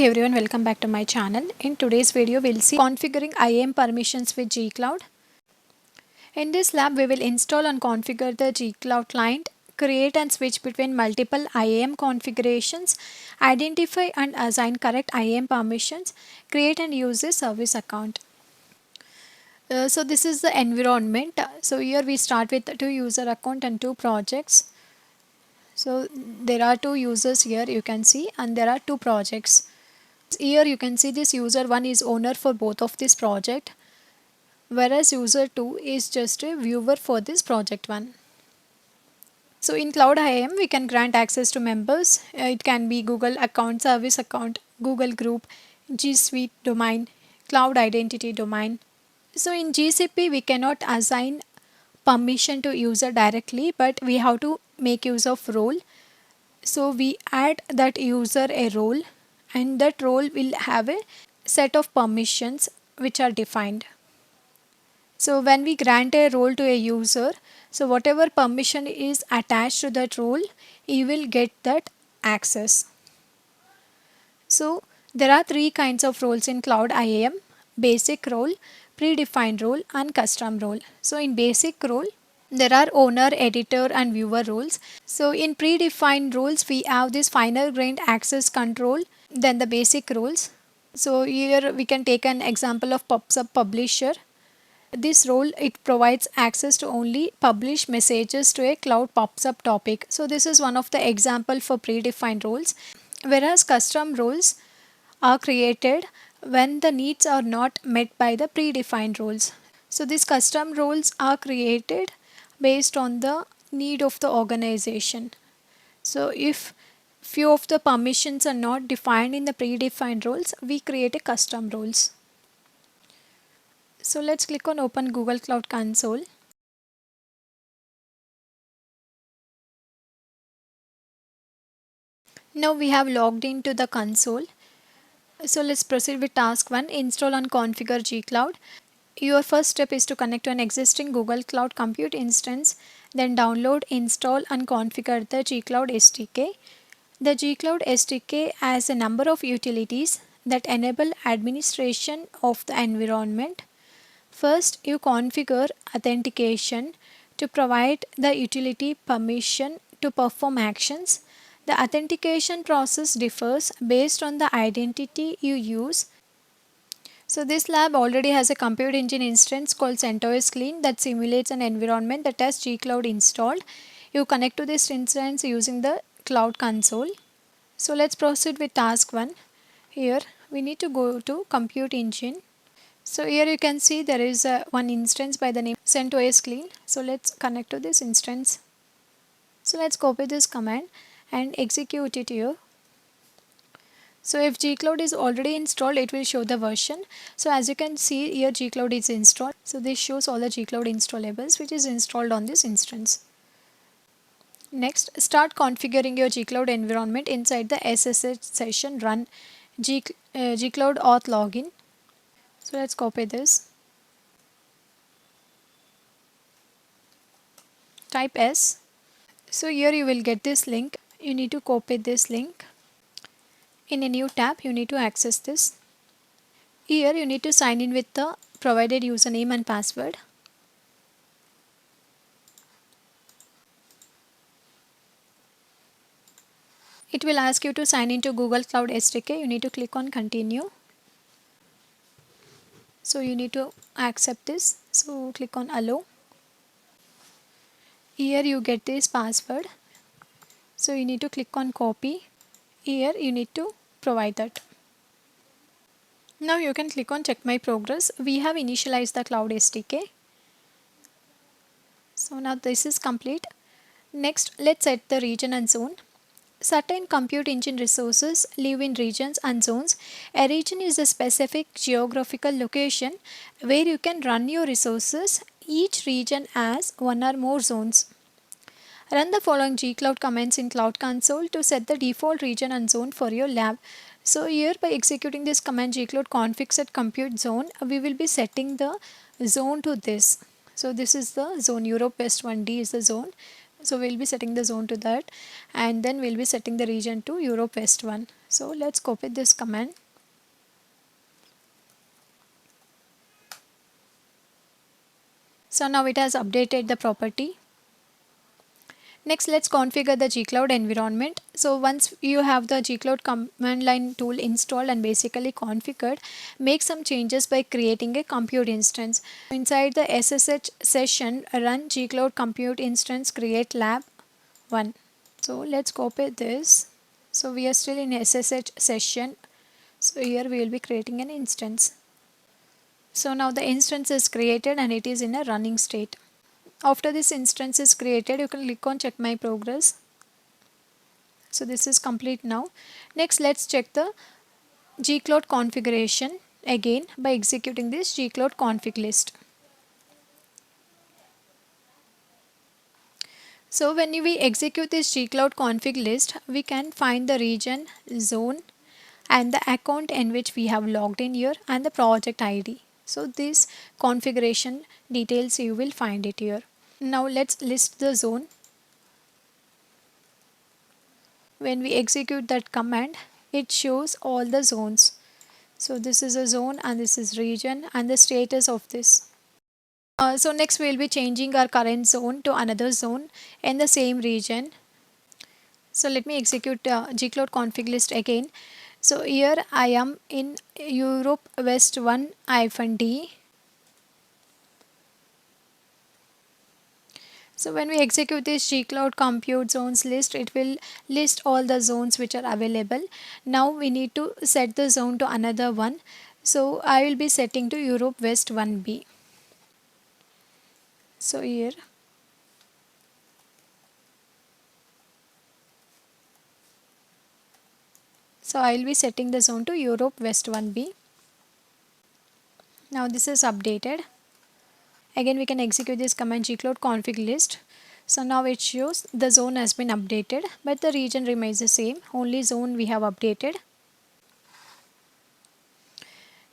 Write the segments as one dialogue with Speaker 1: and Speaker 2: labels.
Speaker 1: Hey everyone, welcome back to my channel. In today's video, we'll see configuring IAM permissions with gCloud. In this lab, we will install and configure the gCloud client, create and switch between multiple IAM configurations, identify and assign correct IAM permissions, create and use a service account. So this is the environment. So here we start with 2 user account and 2 projects. So there are 2 users here you can see, and there are 2 projects. Here you can see this user 1 is owner for both of this project, whereas user 2 is just a viewer for this project 1. So in Cloud IAM we can grant access to members. It can be Google account, service account, Google group, G Suite domain, cloud identity domain. So in GCP we cannot assign permission to user directly, but we have to make use of role. So we add that user a role, and that role will have a set of permissions which are defined. So when we grant a role to a user, so whatever permission is attached to that role, he will get that access. So there are 3 kinds of roles in Cloud IAM: basic role, predefined role, and custom role. So in basic role, there are owner, editor, and viewer roles. So in predefined roles, we have this finer grained access control than the basic roles. So here we can take an example of PubSub publisher. This role, it provides access to only publish messages to a cloud PubSub topic. So this is one of the example for predefined roles. Whereas custom roles are created when the needs are not met by the predefined roles. So these custom roles are created based on the need of the organization. So if few of the permissions are not defined in the predefined roles, we create a custom roles. So let's click on Open Google Cloud Console. Now we have logged into the console. So let's proceed with task 1, install and configure gCloud. Your first step is to connect to an existing Google Cloud Compute instance, then download, install and configure the gCloud SDK. The gCloud SDK has a number of utilities that enable administration of the environment. First, you configure authentication to provide the utility permission to perform actions. The authentication process differs based on the identity you use. So this lab already has a compute engine instance called CentOS Clean that simulates an environment that has gCloud installed. You connect to this instance using the Cloud Console. So let's proceed with task 1. Here we need to go to compute engine. So here you can see there is one instance by the name CentOS Clean. So let's connect to this instance. So let's copy this command and execute it here. So if gCloud is already installed, it will show the version. So as you can see here, gCloud is installed. So this shows all the gCloud installables which is installed on this instance. Next, start configuring your gCloud environment inside the SSH session run gCloud auth login. So let's copy this. Type S. So here you will get this link. You need to copy this link. In a new tab, you need to access this. Here you need to sign in with the provided username and password. It will ask you to sign into Google Cloud SDK. You need to click on continue. So you need to accept this. So click on allow. Here you get this password. So you need to click on copy. Here you need to provide that. Now you can click on check my progress. We have initialized the Cloud SDK. So now this is complete. Next, let's set the region and zone. Certain compute engine resources live in regions and zones. A region is a specific geographical location where you can run your resources. Each region has one or more zones. Run the following gCloud commands in Cloud Console to set the default region and zone for your lab. So here by executing this command gCloud config set compute zone, we will be setting the zone to this. So this is the zone, Europe West 1D is the zone. So we'll be setting the zone to that, and then we'll be setting the region to Europe West 1. So let's copy this command. So now it has updated the property. Next, let's configure the gCloud environment. So once you have the gCloud command line tool installed and basically configured, make some changes by creating a compute instance. Inside the SSH session, run gCloud compute instance create lab 1. So let's copy this. So we are still in SSH session. So here we will be creating an instance. So now the instance is created and it is in a running state. After this instance is created, you can click on check my progress. So this is complete now. Next, let's check the gCloud configuration again by executing this gCloud config list. So when we execute this gCloud config list, we can find the region, zone, and the account in which we have logged in here, and the project ID. So this configuration details you will find it here. Now let's list the zone. When we execute that command, it shows all the zones. So this is a zone and this is region and the status of this. So next we will be changing our current zone to another zone in the same region. So let me execute gCloud config list again. So here I am in Europe West 1-D. So when we execute this gCloud compute zones list, it will list all the zones which are available. Now we need to set the zone to another one. So I will be setting to Europe West 1B. So here. So I will be setting the zone to Europe West 1B. Now this is updated. Again we can execute this command gCloud config list. So now it shows the zone has been updated, but the region remains the same. Only zone we have updated.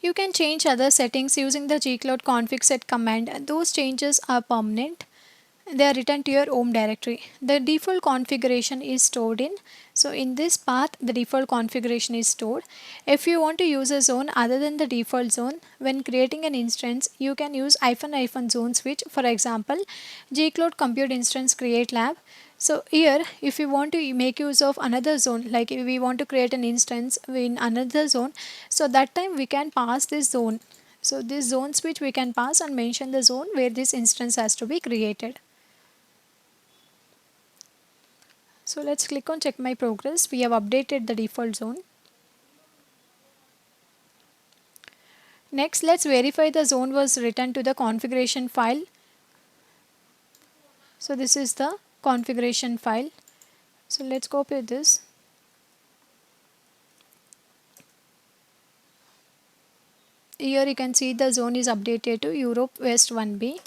Speaker 1: You can change other settings using the gCloud config set command. Those changes are permanent. They are written to your home directory. The default configuration is stored in. So in this path, the default configuration is stored. If you want to use a zone other than the default zone, when creating an instance, you can use -- zone switch. For example, gCloud compute instance create lab. So here, if you want to make use of another zone, like if we want to create an instance in another zone, so that time we can pass this zone. So this zone switch we can pass and mention the zone where this instance has to be created. So let's click on check my progress. We have updated the default zone. Next, let's verify the zone was written to the configuration file. So this is the configuration file. So let's copy this. Here you can see the zone is updated to Europe West 1B.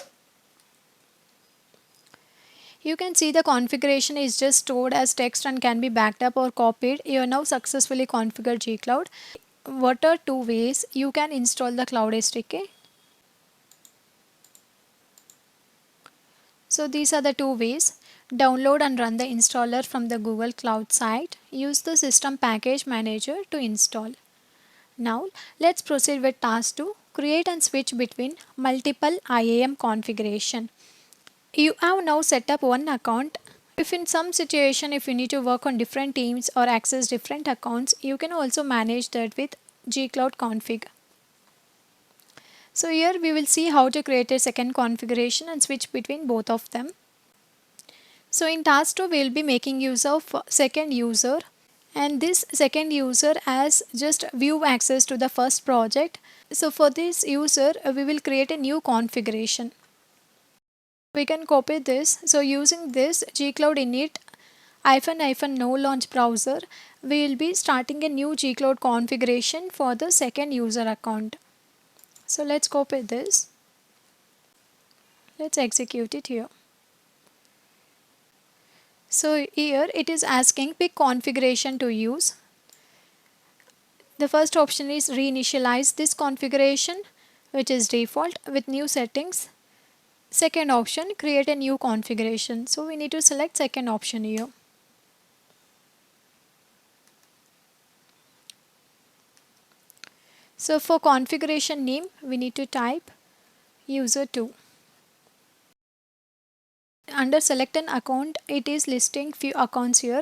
Speaker 1: You can see the configuration is just stored as text and can be backed up or copied. You have now successfully configured gCloud. What are two ways you can install the Cloud SDK? So these are the two ways. Download and run the installer from the Google Cloud site. Use the System Package Manager to install. Now let's proceed with task 2. Create and switch between multiple IAM configuration. You have now set up one account. If in some situation if you need to work on different teams or access different accounts, you can also manage that with gCloud config. So here we will see how to create a second configuration and switch between both of them. So in task 2 we will be making use of second user, and this second user has just view access to the first project. So for this user we will create a new configuration. We can copy this. So using this gCloud init -- no launch browser, we will be starting a new gCloud configuration for the second user account. So let's copy this. Let's execute it here. So here it is asking pick configuration to use. The first option is reinitialize this configuration, which is default with new settings. Second option, create a new configuration. So we need to select second option here. So for configuration name, we need to type user2. Under select an account, it is listing few accounts here.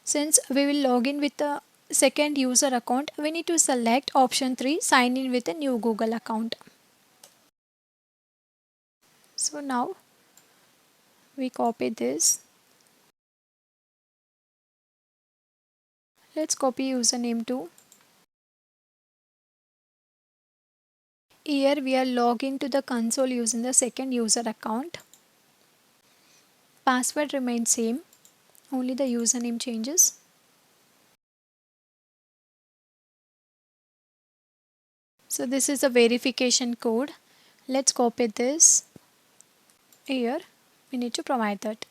Speaker 1: Since we will log in with the second user account, we need to select option 3, sign in with a new Google account. So now we copy this. Let's copy username too. Here we are logging to the console using the second user account. Password remains same, only the username changes. So this is a verification code. Let's copy this. Here we need to provide that.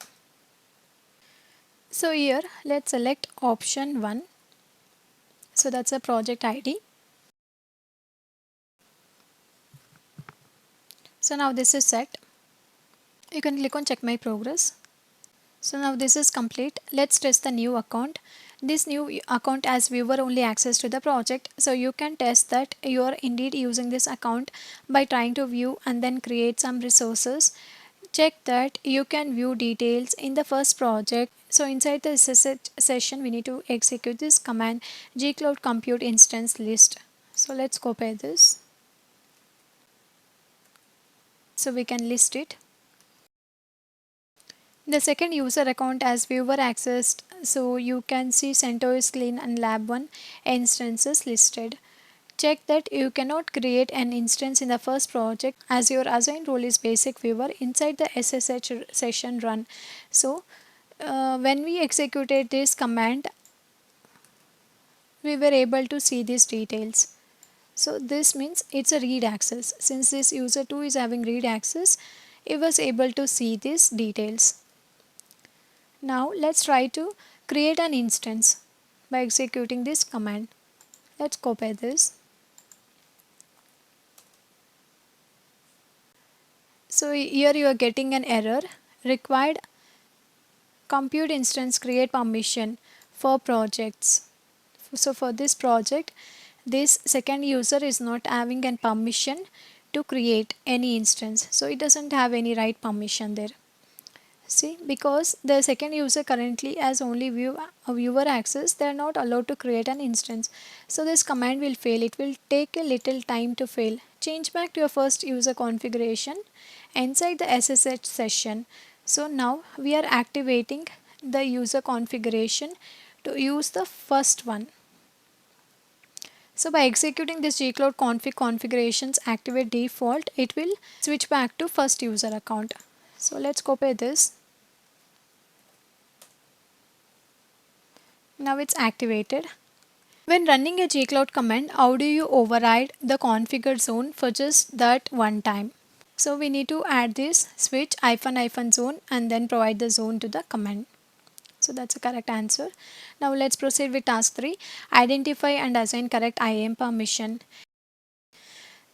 Speaker 1: So here let's select option 1. So that's a project ID. So now this is set. You can click on check my progress. So now this is complete. Let's test the new account. This new account has viewer only access to the project. So you can test that you are indeed using this account by trying to view and then create some resources. Check that you can view details in the first project. So inside the SSH session, we need to execute this command gCloud compute instance list. So let's copy this. So we can list it. The second user account as viewer accessed, so you can see CentOS Clean and Lab1 instances listed. Check that you cannot create an instance in the first project as your assigned role is basic viewer inside the SSH session run. So when we executed this command, we were able to see these details. So this means it's a read access. Since this user 2 is having read access, it was able to see these details. Now let's try to create an instance by executing this command. Let's copy this. So here you are getting an error. Required compute instance create permission for projects. So for this project, this second user is not having a permission to create any instance. So it doesn't have any right permission there. See, because the second user currently has only viewer access, they are not allowed to create an instance. So this command will fail. It will take a little time to fail. Change back to your first user configuration inside the SSH session. So now we are activating the user configuration to use the first one. So by executing this gCloud config configurations activate default, it will switch back to first user account. So let's copy this. Now it's activated. When running a gCloud command, how do you override the configured zone for just that one time? So we need to add this switch ---- zone and then provide the zone to the command. So that's a correct answer. Now let's proceed with task 3. Identify and assign correct IAM permission.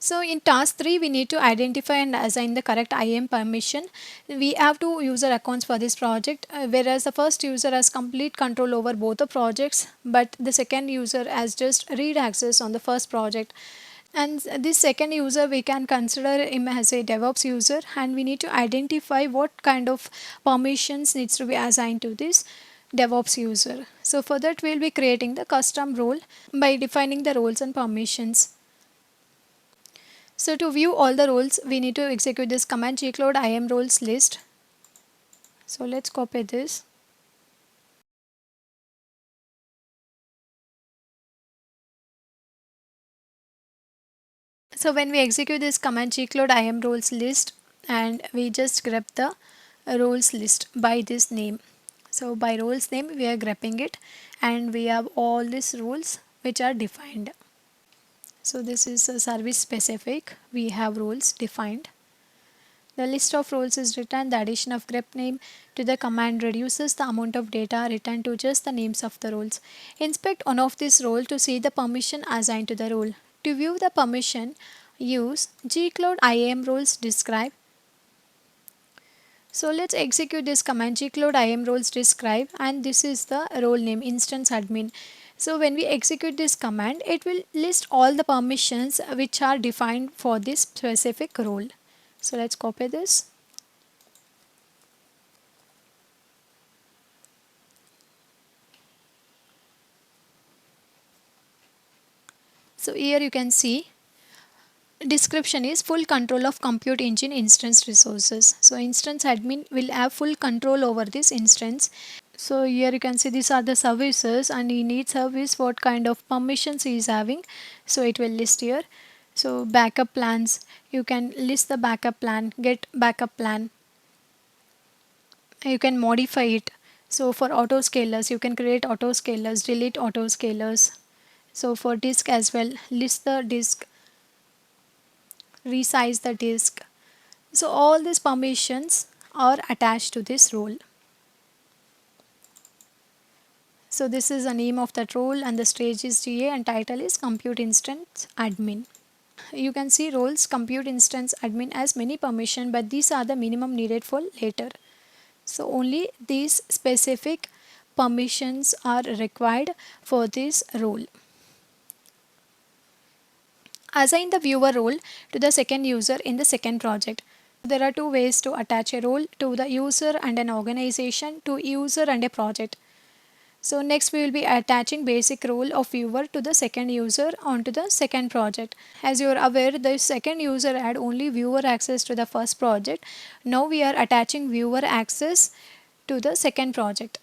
Speaker 1: So in task 3, we need to identify and assign the correct IAM permission. We have two user accounts for this project, whereas the first user has complete control over both the projects, but the second user has just read access on the first project. And this second user, we can consider him as a DevOps user, and we need to identify what kind of permissions needs to be assigned to this DevOps user. So for that, we'll be creating the custom role by defining the roles and permissions. So to view all the roles, we need to execute this command gCloud IAM roles list. So let's copy this. So when we execute this command gCloud IAM roles list, and we just grab the roles list by this name. So by roles name we are grabbing it, and we have all these roles which are defined. So this is a service specific. We have roles defined. The list of roles is written. The addition of grep name to the command reduces the amount of data returned to just the names of the roles. Inspect one of these roles to see the permission assigned to the role. To view the permission, use gCloud IAM roles describe. So let's execute this command gcloud IAM roles describe, and this is the role name instance admin. So when we execute this command, it will list all the permissions which are defined for this specific role. So let's copy this. So here you can see description is full control of compute engine instance resources. So instance admin will have full control over this instance. So here you can see these are the services, and in each service what kind of permissions he is having. So it will list here. So backup plans, you can list the backup plan, get backup plan. You can modify it. So for autoscalers, you can create autoscalers, delete autoscalers. So for disk as well, list the disk, resize the disk. So all these permissions are attached to this role. So this is the name of that role, and the stage is GA, and title is compute instance admin. You can see roles compute instance admin has many permission, but these are the minimum needed for later. So only these specific permissions are required for this role. Assign the viewer role to the second user in the second project. There are two ways to attach a role to the user and an organization, to user and a project. So next we will be attaching basic role of viewer to the second user onto the second project. As you are aware, the second user had only viewer access to the first project. Now we are attaching viewer access to the second project.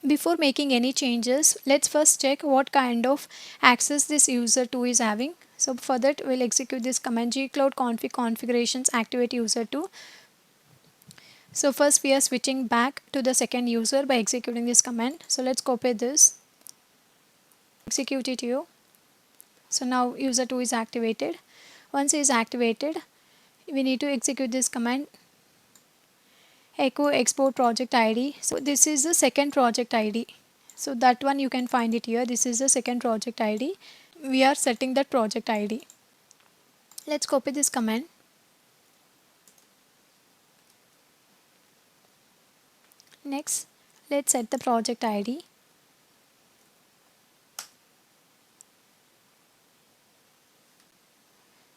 Speaker 1: Before making any changes, let's first check what kind of access this user 2 is having. So for that we'll execute this command gcloud config configurations activate user 2. So first we are switching back to the second user by executing this command. So let's copy this, execute it here. So now user 2 is activated. Once it is activated, we need to execute this command echo export project ID. So this is the second project ID. So that one you can find it here. This is the second project ID. We are setting that project ID. Let's copy this command. Next, let's set the project ID.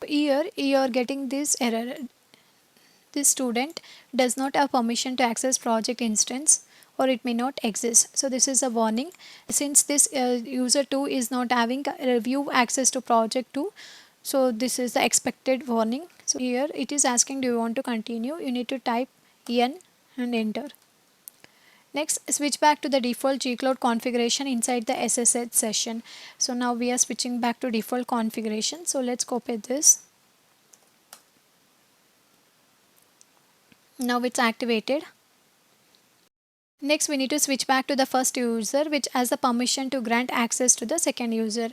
Speaker 1: Here you are getting this error. This student does not have permission to access project instance, or it may not exist. So this is a warning. Since this user 2 is not having review access to project 2, so this is the expected warning. So here it is asking, do you want to continue? You need to type N and enter. Next, switch back to the default gcloud configuration inside the SSH session. So now we are switching back to default configuration. So let's copy this. Now it's activated. Next we need to switch back to the first user, which has the permission to grant access to the second user.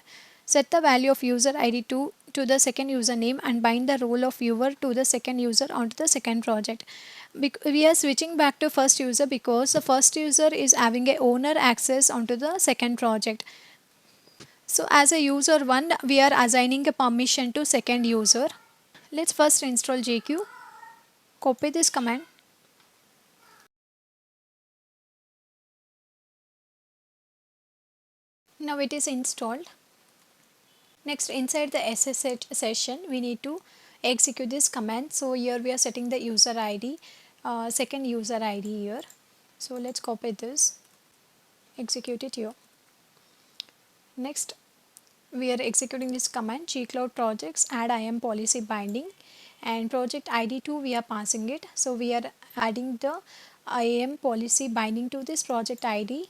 Speaker 1: Set the value of user ID to the second username and bind the role of viewer to the second user onto the second project. We are switching back to first user because the first user is having a owner access onto the second project. So as a user 1, we are assigning a permission to second user. Let's first install JQ. Copy this command. Now it is installed. Next, inside the SSH session, we need to execute this command. So here we are setting the user ID, second user ID here. So let's copy this, execute it here. Next, we are executing this command gcloud projects add IAM policy binding, and project ID 2 we are passing it. So we are adding the IAM policy binding to this project ID,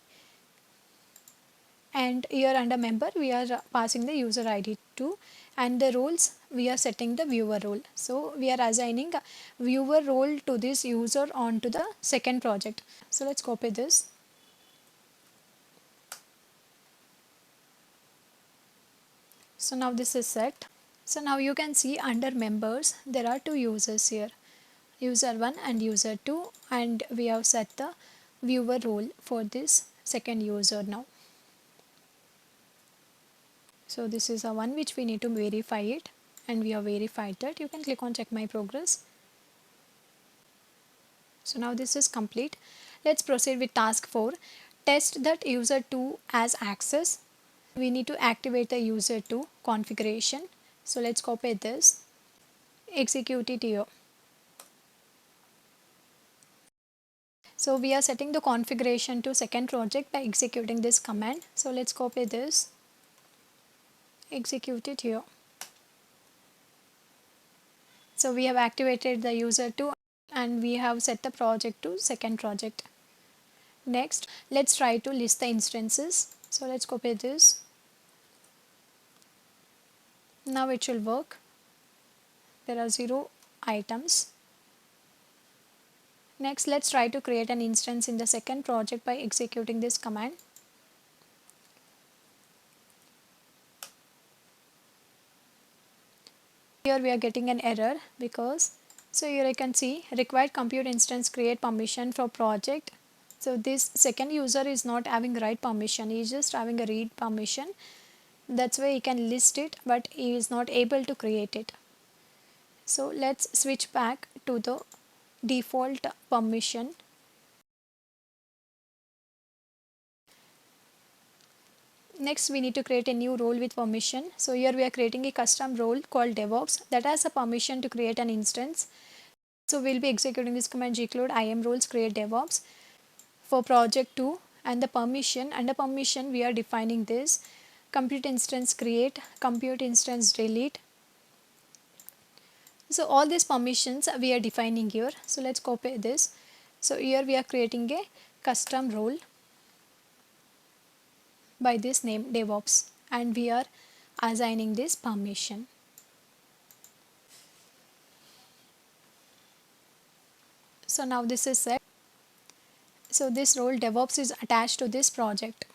Speaker 1: and here under member we are passing the user ID 2, and the roles we are setting the viewer role. So we are assigning a viewer role to this user onto the second project. So let's copy this. So now this is set. So now you can see under members there are two users here, user 1 and user 2, and we have set the viewer role for this second user now. So this is a one which we need to verify it, and we have verified that. You can click on check my progress. So now this is complete. Let's proceed with task 4. Test that user 2 has access. We need to activate the user 2 configuration. So let's copy this, execute it here. So we are setting the configuration to second project by executing this command. So let's copy this, execute it here. So we have activated the user 2 and we have set the project to second project. Next, let's try to list the instances. So let's copy this. Now it should work. There are 0 items. Next, let's try to create an instance in the second project by executing this command. Here we are getting an error because, so here I can see required compute instance create permission for project. So this second user is not having write permission, he is just having a read permission. That's why he can list it, but he is not able to create it. So let's switch back to the default permission. Next, we need to create a new role with permission. So here we are creating a custom role called DevOps that has a permission to create an instance. So we'll be executing this command gcloud IAM roles create DevOps for project 2, and the permission, under permission we are defining this compute instance create, compute instance delete. So all these permissions we are defining here. So let's copy this. So here we are creating a custom role by this name DevOps and we are assigning this permission. So now this is set. So this role DevOps is attached to this project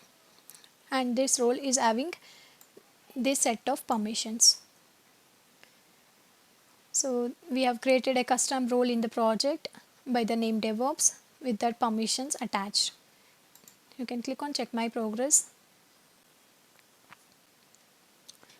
Speaker 1: and this role is having this set of permissions. So we have created a custom role in the project by the name DevOps with that permissions attached. You can click on check my progress.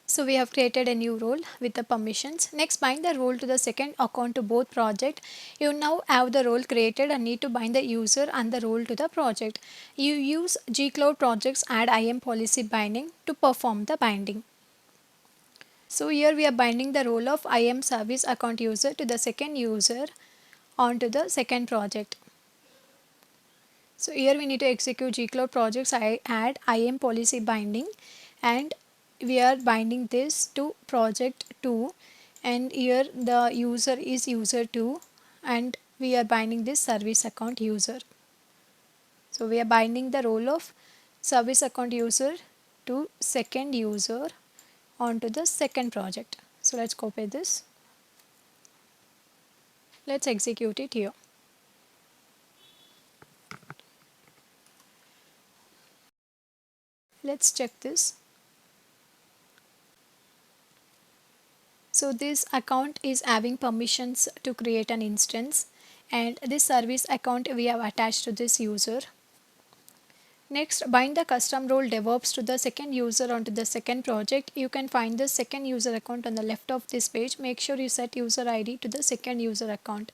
Speaker 1: So we have created a new role with the permissions. Next, bind the role to the second account to both project. You now have the role created and need to bind the user and the role to the project. You use gCloud projects add IAM policy binding to perform the binding. So here we are binding the role of IAM service account user to the second user onto the second project. So here we need to execute gCloud projects add IAM policy binding and we are binding this to project 2 and here the user is user 2 and we are binding this service account user. So we are binding the role of service account user to second user onto the second project. So let's copy this. Let's execute it here. Let's check this. So this account is having permissions to create an instance and this service account we have attached to this user. Next, bind the custom role DevOps to the second user onto the second project. You can find the second user account on the left of this page. Make sure you set user ID to the second user account.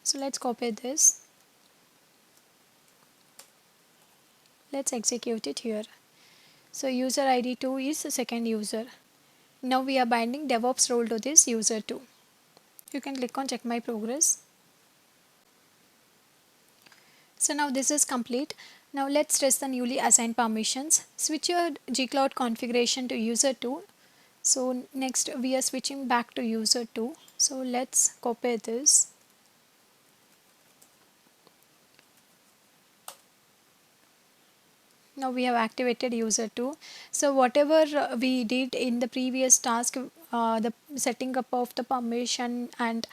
Speaker 1: So let's copy this. Let's execute it here. So user ID 2 is the second user. Now we are binding DevOps role to this user 2. You can click on check my progress. So now this is complete. Now let's test the newly assigned permissions. Switch your gCloud configuration to user 2. So next we are switching back to user 2. So let's copy this. Now we have activated user 2. So whatever we did in the previous task, the setting up of the permission and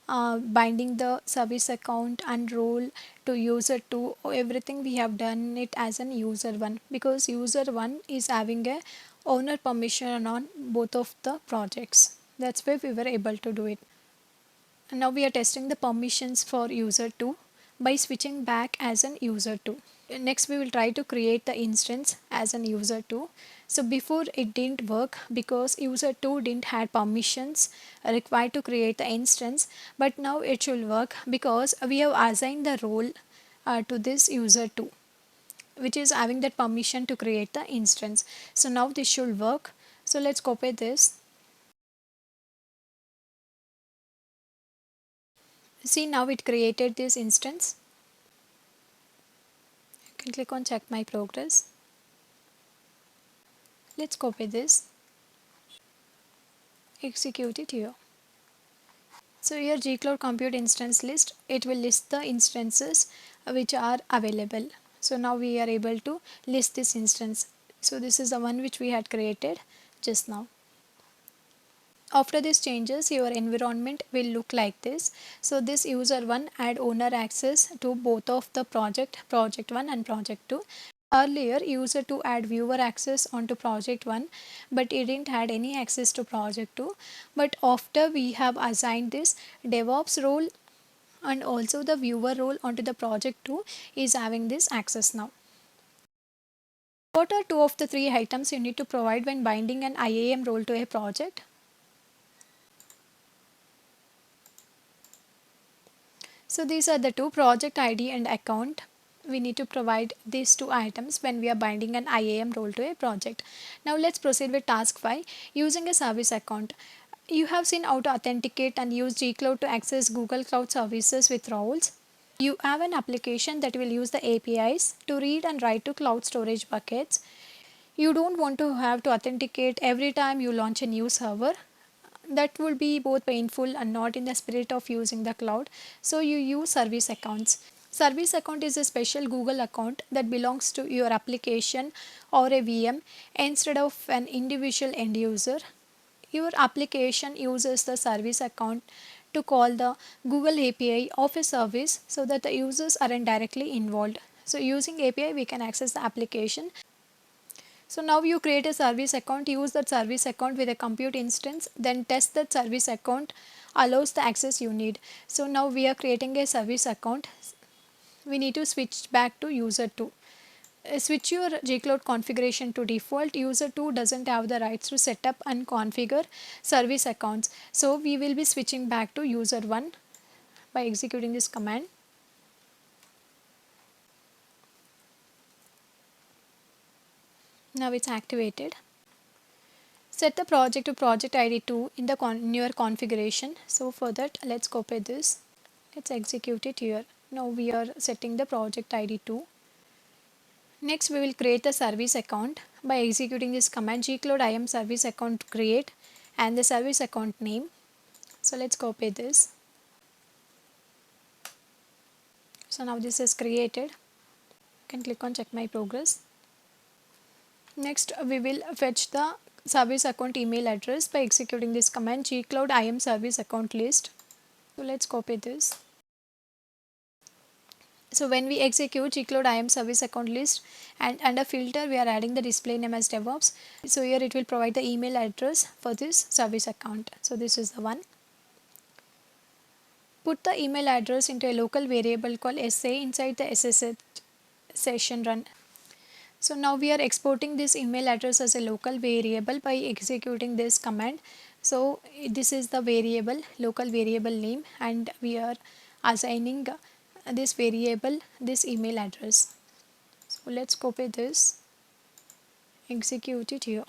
Speaker 1: binding the service account and role to user 2, everything we have done it as an user 1 because user 1 is having a owner permission on both of the projects. That's why we were able to do it. And now we are testing the permissions for user 2 by switching back as an user 2. next we will try to create the instance as an user 2. So before it didn't work because user 2 didn't had permissions required to create the instance, but now it should work because we have assigned the role to this user 2, which is having that permission to create the instance. So now this should work. So let's copy this. See, now it created this instance. You can click on check my progress. Let's copy this, execute it here. So here gCloud compute instance list, it will list the instances which are available. So now we are able to list this instance. So this is the one which we had created just now. After these changes, your environment will look like this. So this user 1 had owner access to both of the project 1 and project 2. Earlier user 2 had viewer access onto project 1, but it didn't had any access to project 2. But after we have assigned this DevOps role and also the viewer role onto the project 2 is having this access now. What are two of the three items you need to provide when binding an IAM role to a project? So these are the two: project ID and account. We need to provide these two items when we are binding an IAM role to a project. Now let's proceed with task 5, using a service account. You have seen how to authenticate and use gCloud to access Google Cloud services with roles. You have an application that will use the APIs to read and write to cloud storage buckets. You don't want to have to authenticate every time you launch a new server. That will be both painful and not in the spirit of using the cloud. So you use service accounts. Service account is a special Google account that belongs to your application or a VM instead of an individual end user. Your application uses the service account to call the Google API of a service so that the users aren't directly involved. So using API we can access the application. So now you create a service account, use that service account with a compute instance, then test that service account allows the access you need. So now we are creating a service account. We need to switch back to user 2. Switch your gCloud configuration to default. User 2 doesn't have the rights to set up and configure service accounts. So we will be switching back to user 1 by executing this command. Now it's activated. Set the project to project ID 2 in the newer configuration. So for that, let's copy this. Let's execute it here. Now we are setting the project ID 2. Next we will create the service account by executing this command gCloud IAM service account create and the service account name. So let's copy this. So now this is created. You can click on check my progress. Next we will fetch the service account email address by executing this command gCloud IAM service account list. So let's copy this. So when we execute gCloud IAM service account list and under filter we are adding the display name as DevOps. So here it will provide the email address for this service account. So this is the one. Put the email address into a local variable called SA inside the SSH session run. So now we are exporting this email address as a local variable by executing this command. So this is the variable, local variable name, and we are assigning this variable this email address. So let's copy this, execute it here.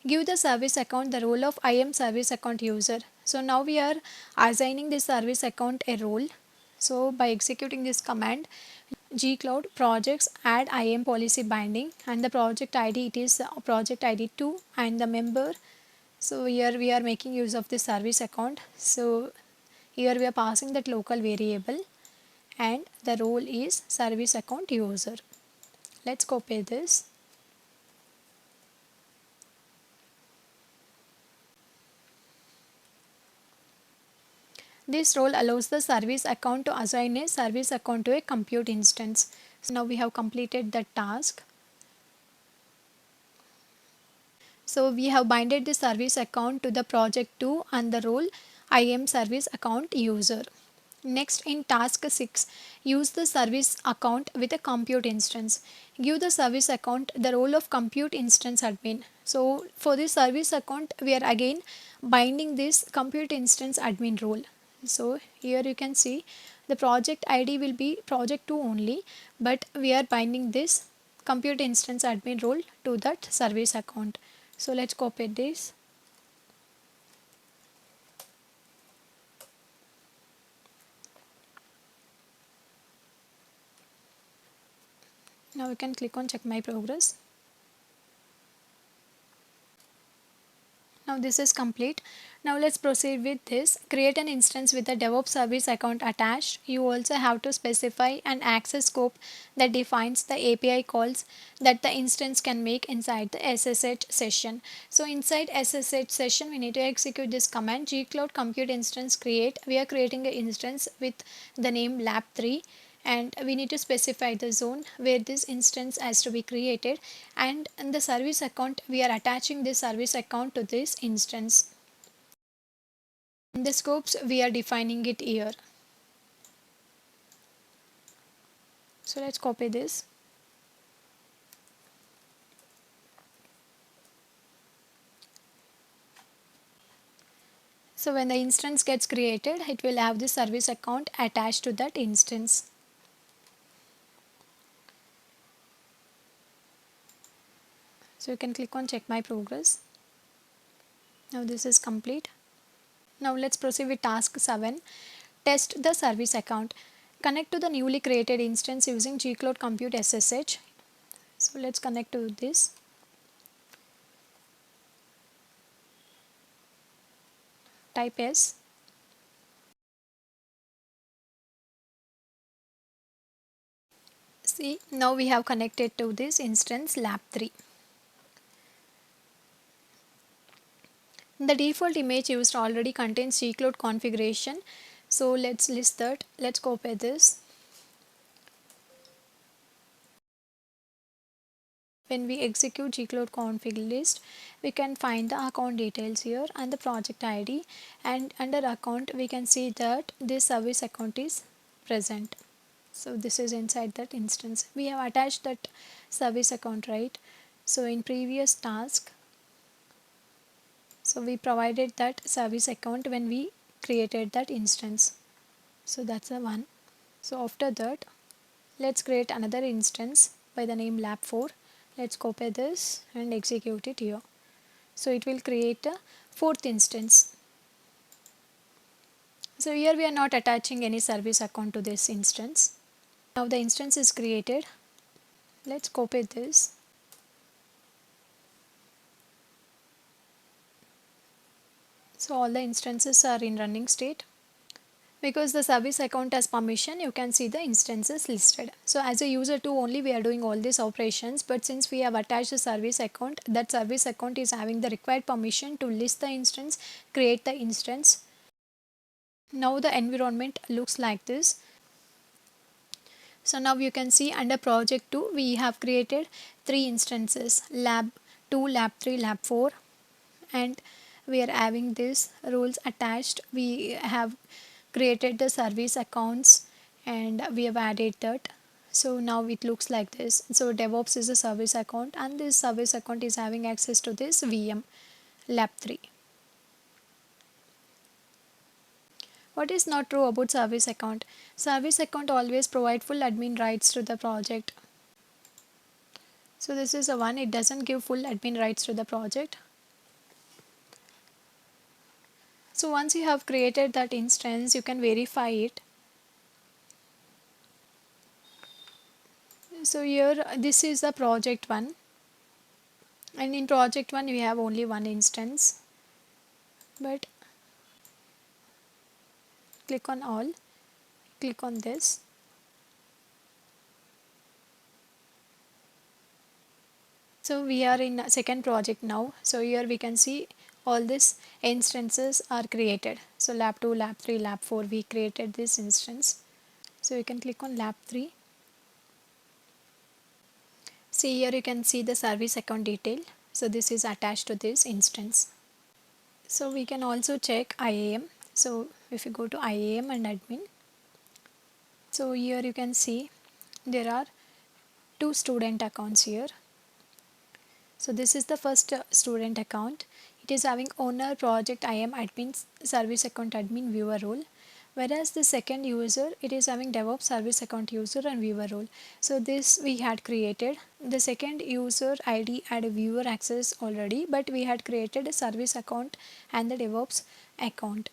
Speaker 1: Give the service account the role of IAM service account user. So now we are assigning this service account a role. So by executing this command gCloud projects add IAM policy binding and the project ID, it is project ID 2 and the member. So here we are making use of the service account. So here we are passing that local variable and the role is service account user. Let's copy this. This role allows the service account to assign a service account to a compute instance. So now we have completed the task. So we have binded the service account to the project 2 and the role IAM service account user. Next, in task 6, use the service account with a compute instance. Give the service account the role of compute instance admin. So for this service account, we are again binding this compute instance admin role. So here you can see the project ID will be project 2 only, but we are binding this compute instance admin role to that service account. So let's copy this. Now we can click on check my progress. Now this is complete. Now let's proceed with this. Create an instance with a DevOps service account attached. You also have to specify an access scope that defines the API calls that the instance can make inside the SSH session. So inside SSH session, we need to execute this command gCloud compute instance create. We are creating an instance with the name lab3, and we need to specify the zone where this instance has to be created, and in the service account we are attaching this service account to this instance. In the scopes we are defining it here. So let's copy this. So when the instance gets created, it will have the service account attached to that instance. So you can click on check my progress. Now this is complete. Now let's proceed with task 7. Test the service account. Connect to the newly created instance using gCloud compute SSH. So let's connect to this. Type S. See, now we have connected to this instance lab3. The default image used already contains gCloud configuration. So let's list that. Let's copy this. When we execute gCloud config list, we can find the account details here and the project ID, and under account we can see that this service account is present. So this is inside that instance. We have attached that service account, right? So in previous task, so we provided that service account when we created that instance. So that's the one. So after that, let's create another instance by the name lab4. Let's copy this and execute it here. So it will create a fourth instance. So here we are not attaching any service account to this instance. Now the instance is created. Let's copy this. So all the instances are in running state. Because the service account has permission, you can see the instances listed. So as a user 2 only we are doing all these operations, but since we have attached the service account, that service account is having the required permission to list the instance, create the instance. Now the environment looks like this. So now you can see under project 2 we have created 3 instances, lab 2, lab 3, lab 4, and we are having these rules attached. We have created the service accounts and we have added that. So now it looks like this. So DevOps is a service account and this service account is having access to this VM lab 3. What is not true about service account? Service account always provide full admin rights to the project. So this is a one, it doesn't give full admin rights to the project. So once you have created that instance, you can verify it. So here this is the project 1, and in project 1 we have only one instance, but click on all, click on this. So we are in a second project now. So here we can see all these instances are created. So lab 2, lab 3, lab 4, we created this instance. So you can click on lab 3. See here you can see the service account detail. So this is attached to this instance. So we can also check IAM. So if you go to IAM and admin, So here you can see there are two student accounts here. So this is the first student account. It is having owner, project, IAM admin, service account admin, viewer role. Whereas the second user, it is having DevOps, service account user and viewer role. So this we had created. The second user ID had a viewer access already, but we had created a service account and the DevOps account.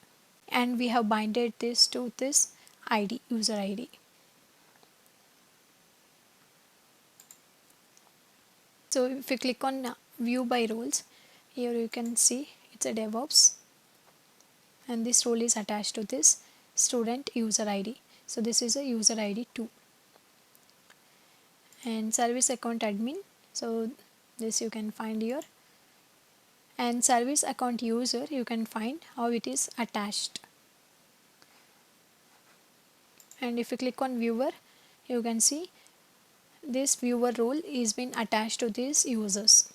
Speaker 1: And we have binded this to this ID, user ID. So if you click on view by roles, here you can see it's a DevOps and this role is attached to this student user ID. So this is a user ID 2 and service account admin. So this you can find here, and service account user you can find how it is attached. And if you click on viewer, you can see this viewer role is been attached to these users,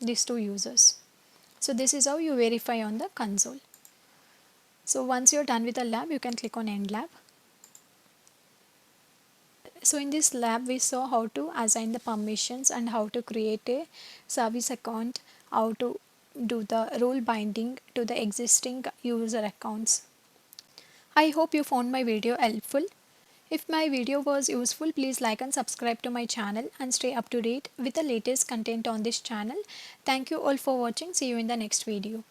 Speaker 1: these two users. So this is how you verify on the console. So once you're done with the lab, you can click on end lab. So in this lab we saw how to assign the permissions and how to create a service account, how to do the role binding to the existing user accounts. I hope you found my video helpful. If my video was useful, please like and subscribe to my channel and stay up to date with the latest content on this channel. Thank you all for watching. See you in the next video.